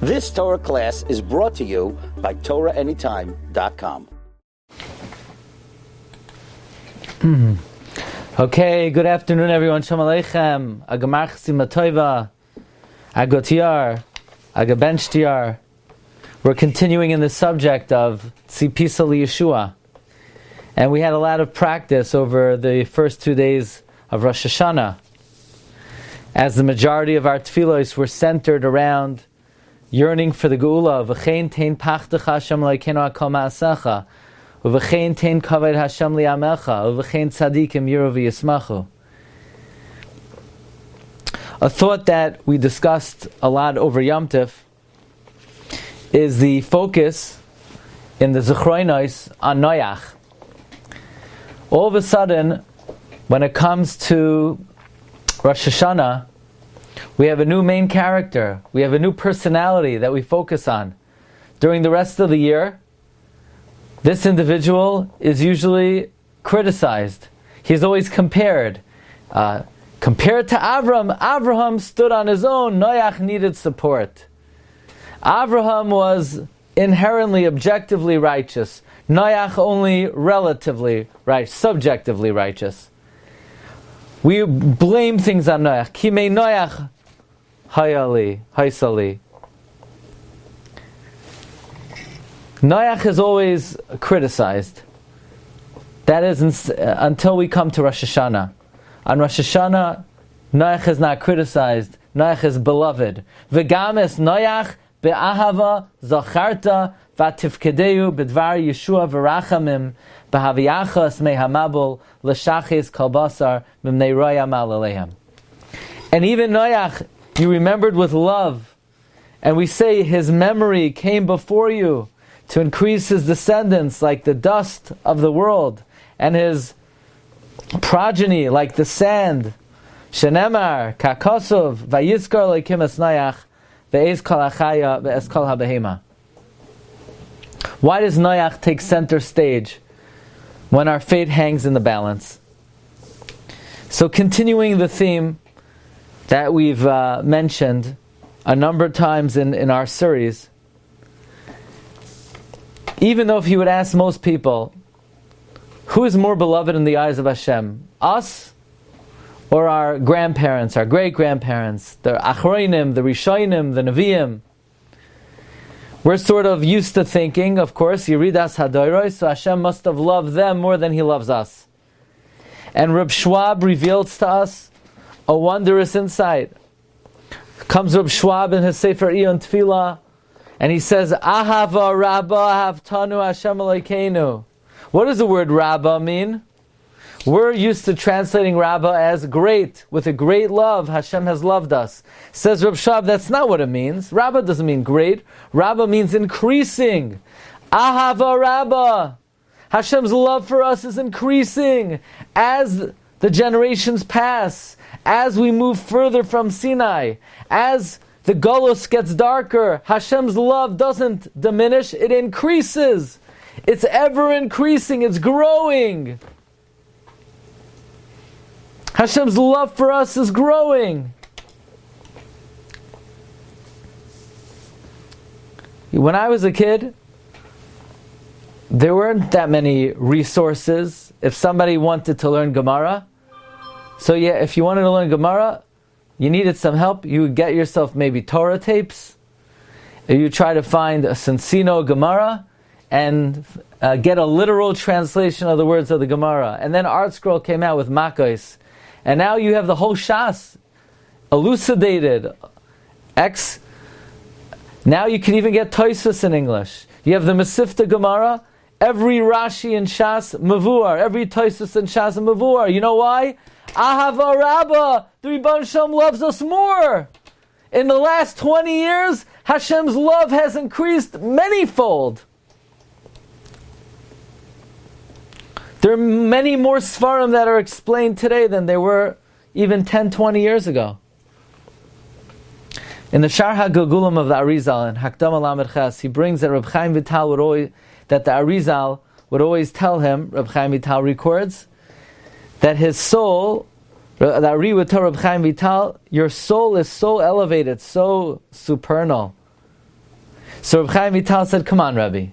This Torah class is brought to you by TorahAnytime.com. Okay, good afternoon everyone. Shalom Aleichem. Agamar Chesima Toiva. Agotiar. Agabenchtiar. We're continuing in the subject of Tzipisa Yeshua. And we had a lot of practice over the first 2 days of Rosh Hashanah, as the majority of our tefillos were centered around yearning for the Geula. V'chein tein pachtecha Hashem lo'ikeinu hakol ma'asecha, v'chein tein kavod Hashem li'amecha, v'chein tzadikim yiru v'yismachu. A thought that we discussed a lot over Yom Tov is the focus in the Zechronos on Noach. All of a sudden, when it comes to Rosh Hashanah, we have a new main character. We have a new personality that we focus on. During the rest of the year, this individual is usually criticized. He's always compared. Compared to Avraham, Avraham stood on his own. Noach needed support. Avraham was inherently, objectively righteous. Noach only relatively righteous, subjectively righteous. We blame things on Noach. Kimei Noach hayali, haisali. Noach is always criticized. That is until we come to Rosh Hashanah. On Rosh Hashanah, Noach is not criticized. Noach is beloved. V'games Noach be'ahava zacharta v'tifkedeu b'dvar Yeshua v'rachamim b'haviyachas mehamabul l'shaches kalbasar mimnei roya malalehem. And even Noach, you remembered with love, and we say his memory came before you to increase his descendants like the dust of the world, and his progeny like the sand. Shenemar kakosov vayizkar leikim es Noach ve'ez kol hachaya ve'ez kol habehema. Why does Noach take center stage when our fate hangs in the balance? So continuing the theme that we've mentioned a number of times in our series, even though if you would ask most people, who is more beloved in the eyes of Hashem? Us or our grandparents, our great-grandparents, the Achroinim, the Rishonim, the Nevi'im? We're sort of used to thinking, of course, Yeridas Hadoros, so Hashem must have loved them more than He loves us. And Reb Schwab reveals to us a wondrous insight. Comes Reb Schwab in his Sefer Iyun Tefillah, and he says, Ahava Rabba Havtanu Hashem Elokeinu. What does the word Rabba mean? We're used to translating Rabba as great. With a great love, Hashem has loved us. Says Reb Schwab, that's not what it means. Rabba doesn't mean great. Rabba means increasing. Ahava Rabba. Hashem's love for us is increasing as the generations pass, as we move further from Sinai, as the Golus gets darker. Hashem's love doesn't diminish, it increases. It's ever increasing, it's growing. Hashem's love for us is growing. When I was a kid, there weren't that many resources. If somebody wanted to learn Gemara, so yeah, if you wanted to learn Gemara, you needed some help, you would get yourself maybe Torah tapes. You try to find a Sensino Gemara and get a literal translation of the words of the Gemara. And then Art Scroll came out with Makos. And now you have the whole Shas elucidated. Now you can even get Tosfos in English. You have the Mesifta Gemara, every Rashi in Shas Mavuar, every Tosfos in Shas Mavuar. You know why? Ahava Rabbah, the Rebbeinu Shalom loves us more. In the last 20 years, Hashem's love has increased manyfold. There are many more Sfarim that are explained today than there were even 10, 20 years ago. In the Shar HaGilgulim of the Arizal, in Hakdama Lamed Ches, he brings that Reb Chaim Vital that the Arizal would always tell him, Reb Chaim Vital records, that his soul, the Ari would tell Reb Chaim Vital, your soul is so elevated, so supernal, So Reb Chaim Vital said, come on, Rebbe.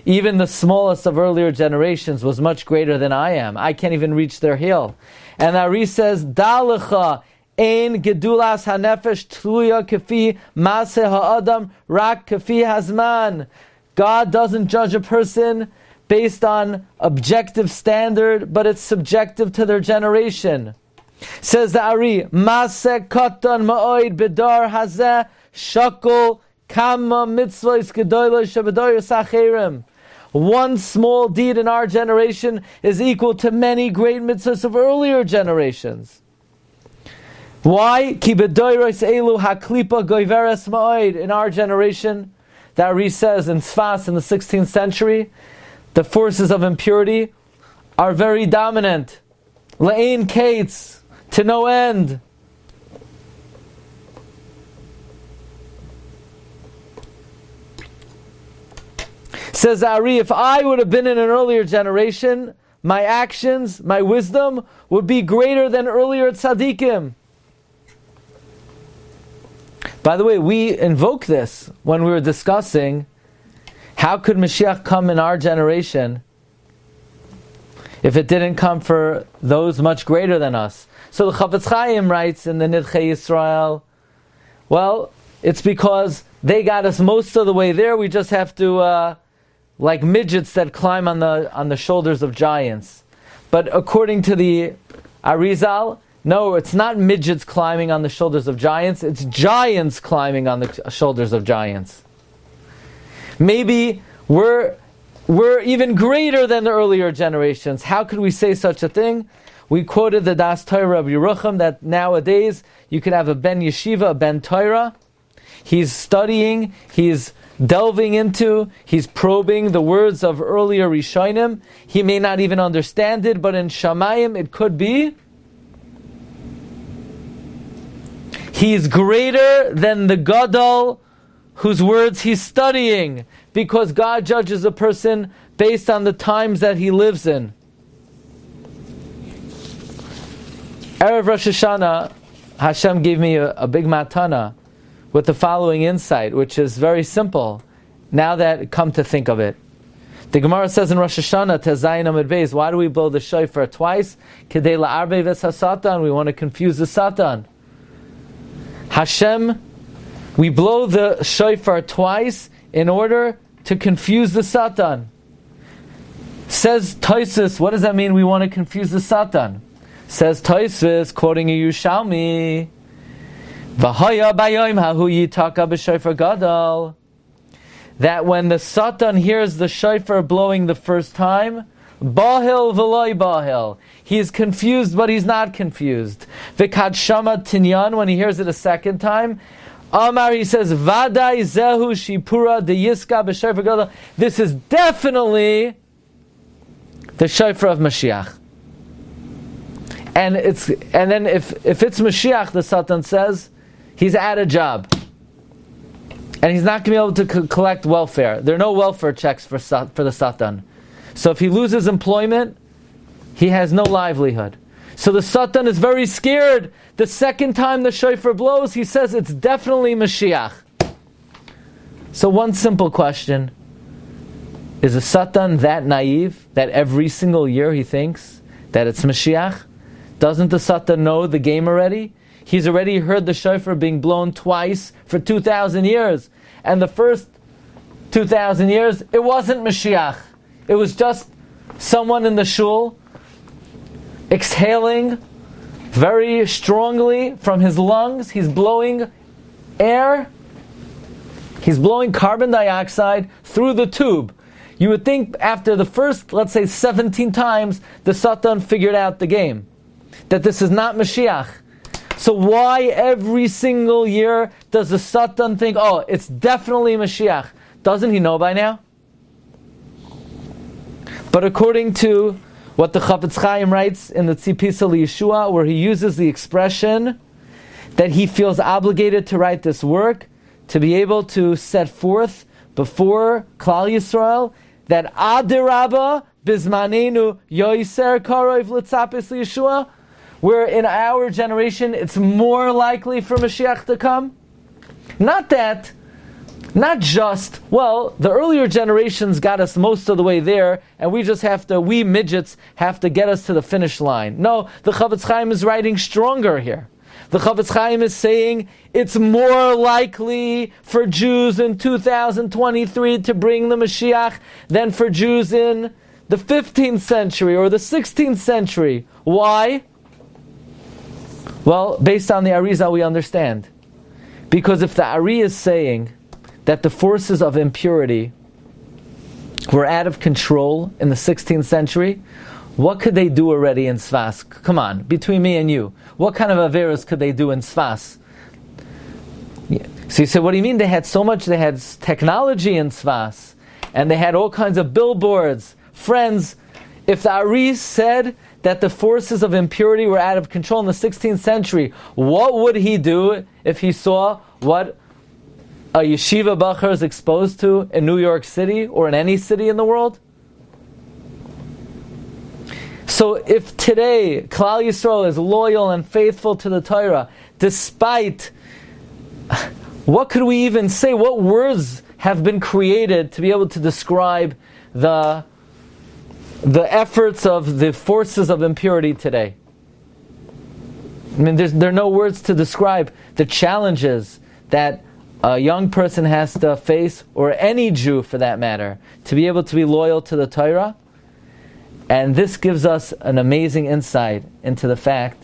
Even the smallest of earlier generations was much greater than I am. I can't even reach their heel. And Ari says, Dalecha ein gedulas hanefesh tluya kefi maseh ha'adam rak kefi hazman. God doesn't judge a person based on objective standard, but it's subjective to their generation. Says the Ari, Maseh katan ma'oid bidar hazeh shakol kama mitzvahs gedolah shebedoyer sacherim. One small deed in our generation is equal to many great mitzvahs of earlier generations. Why? Ki bedoyros elu haklipa goiveres ma'oid. In our generation, that Ari says in Tzipisa in the 16th century, the forces of impurity are very dominant. Le'ein kates, to no end. Says Ari, if I would have been in an earlier generation, my actions, my wisdom would be greater than earlier tzaddikim. By the way, we invoke this when we were discussing how could Mashiach come in our generation if it didn't come for those much greater than us. So the Chafetz Chaim writes in the Nidchei Yisrael, well, it's because they got us most of the way there. We just have to, like midgets that climb on the shoulders of giants. But according to the Arizal, no, it's not midgets climbing on the shoulders of giants. It's giants climbing on the shoulders of giants. Maybe we're even greater than the earlier generations. How could we say such a thing? We quoted the Das Torah of Yerucham that nowadays you could have a Ben Yeshiva, a Ben Torah. He's studying, he's delving into, he's probing the words of earlier Rishonim. He may not even understand it, but in Shamayim it could be. He's greater than the Gadol whose words he's studying, because God judges a person based on the times that he lives in. Erev Rosh Hashanah, Hashem gave me a big matana with the following insight, which is very simple, now that come to think of it. The Gemara says in Rosh Hashanah, Tezayin Amud Beis, why do we blow the shofar twice? Kedei la'arbe ves ha-satan, we want to confuse the Satan. Hashem, we blow the shofar twice in order to confuse the Satan. Says Tosfos, what does that mean, we want to confuse the Satan? Says Tosfos, quoting a Yerushalmi, V'haya bayom hahu yitaka b'shofar gadol, that when the Satan hears the shofar blowing the first time, bahil v'loy bahil, he is confused but he's not confused. V'kad shama tinyan, when he hears it a second time, Amar, he says, Vadai zehu shipura de yiska b'shofar gadol, this is definitely the shofar of Mashiach. And then if it's Mashiach, the Satan says, he's at a job. And he's not going to be able to collect welfare. There are no welfare checks for the Satan. So if he loses employment, he has no livelihood. So the Satan is very scared. The second time the shofar blows, he says it's definitely Mashiach. So one simple question. Is the Satan that naive that every single year he thinks that it's Mashiach? Doesn't the Satan know the game already? He's already heard the shofar being blown twice for 2,000 years. And the first 2,000 years, it wasn't Mashiach. It was just someone in the shul exhaling very strongly from his lungs. He's blowing air. He's blowing carbon dioxide through the tube. You would think after the first, let's say 17 times, the Satan figured out the game. That this is not Mashiach. So why every single year does the Satan think, oh, it's definitely Mashiach? Doesn't he know by now? But according to what the Chafetz Chaim writes in the Tzipisa Yeshua, where he uses the expression that he feels obligated to write this work, to be able to set forth before Klal Yisrael, that Adirabba Bizmanenu Yoiser Karov L'Tzapis Yeshua, where in our generation it's more likely for Mashiach to come. Not that Not just, well, the earlier generations got us most of the way there, and we midgets have to get us to the finish line. No, the Chavetz Chaim is writing stronger here. The Chavetz Chaim is saying it's more likely for Jews in 2023 to bring the Mashiach than for Jews in the 15th century or the 16th century. Why? Well, based on the Arizal, we understand. Because if the Ari is saying that the forces of impurity were out of control in the 16th century, what could they do already in Sfas? Come on, between me and you. What kind of averas could they do in Sfas? So you say, what do you mean they had so much? They had technology in Sfas, and they had all kinds of billboards. Friends, if the Ari said that the forces of impurity were out of control in the 16th century, what would he do if he saw what a yeshiva bachar is exposed to in New York City or in any city in the world? So if today Klal Yisrael is loyal and faithful to the Torah, despite, what could we even say? What words have been created to be able to describe the efforts of the forces of impurity today? I mean, there are no words to describe the challenges that a young person has to face, or any Jew for that matter, to be able to be loyal to the Torah. And this gives us an amazing insight into the fact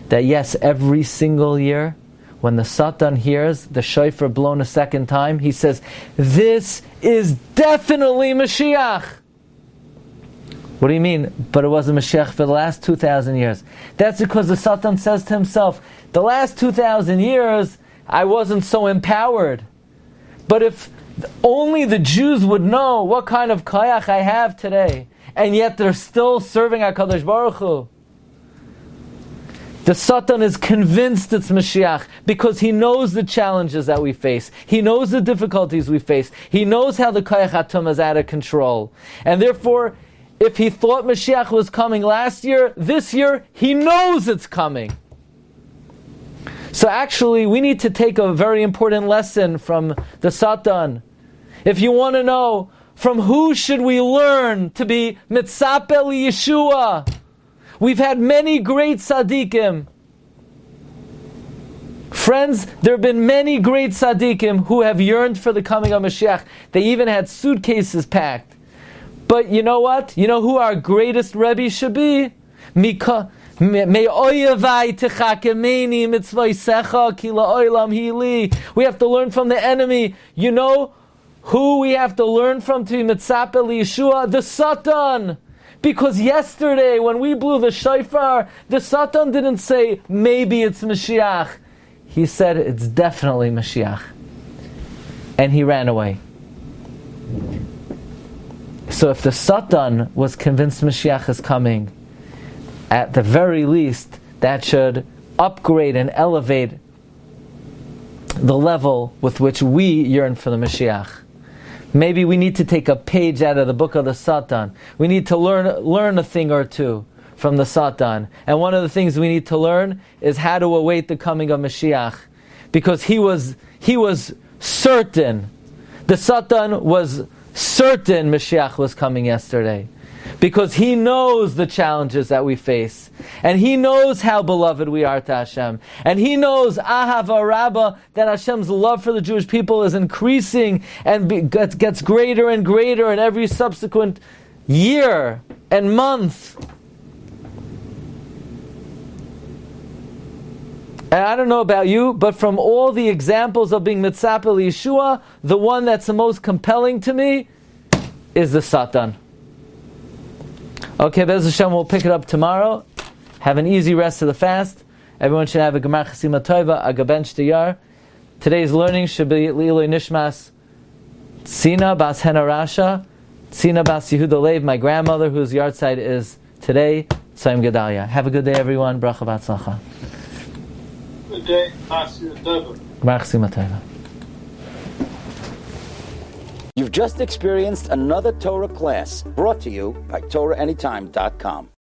that yes, every single year, when the Satan hears the shofar blown a second time, he says, this is definitely Mashiach. What do you mean? But it wasn't Mashiach for the last 2,000 years. That's because the Satan says to himself, the last 2,000 years, I wasn't so empowered. But if only the Jews would know what kind of koyach I have today, and yet they're still serving HaKadosh Baruch Hu. The Satan is convinced it's Mashiach because he knows the challenges that we face. He knows the difficulties we face. He knows how the koyach hatum is out of control. And therefore, if he thought Mashiach was coming last year, this year, he knows it's coming. So actually, we need to take a very important lesson from the Satan. If you want to know, from who should we learn to be mitzapel Yeshua? We've had many great tzaddikim. Friends, there have been many great tzaddikim who have yearned for the coming of Mashiach. They even had suitcases packed. But you know what? You know who our greatest Rebbe should be? We have to learn from the enemy. You know who we have to learn from to be mitzapel Yeshua? The Satan. Because yesterday when we blew the shofar, the Satan didn't say, maybe it's Mashiach. He said, it's definitely Mashiach. And he ran away. So if the Satan was convinced Mashiach is coming, at the very least, that should upgrade and elevate the level with which we yearn for the Mashiach. Maybe we need to take a page out of the book of the Satan. We need to learn a thing or two from the Satan. And one of the things we need to learn is how to await the coming of Mashiach. Because he was certain. The Satan was certain Mashiach was coming yesterday. Because he knows the challenges that we face. And he knows how beloved we are to Hashem. And he knows, Ahava Rabbah, that Hashem's love for the Jewish people is increasing and gets greater and greater in every subsequent year and month. And I don't know about you, but from all the examples of being mitzapel Yeshua, the one that's the most compelling to me is the Satan. Okay, Bez Hashem, we'll pick it up tomorrow. Have an easy rest of the fast. Everyone should have a Gemar Chasima Toiva, a Gabench Diyar. Today's learning should be Liloi Nishmas Tzina Bas Hena Rasha, Tzina Bas Yehuda Lev, my grandmother, whose yahrzeit is today, Tzayim Gedalia. Have a good day, everyone. Bracha Batzlacha. Good day. Gemar Chasima Toiva. You've just experienced another Torah class brought to you by TorahAnytime.com.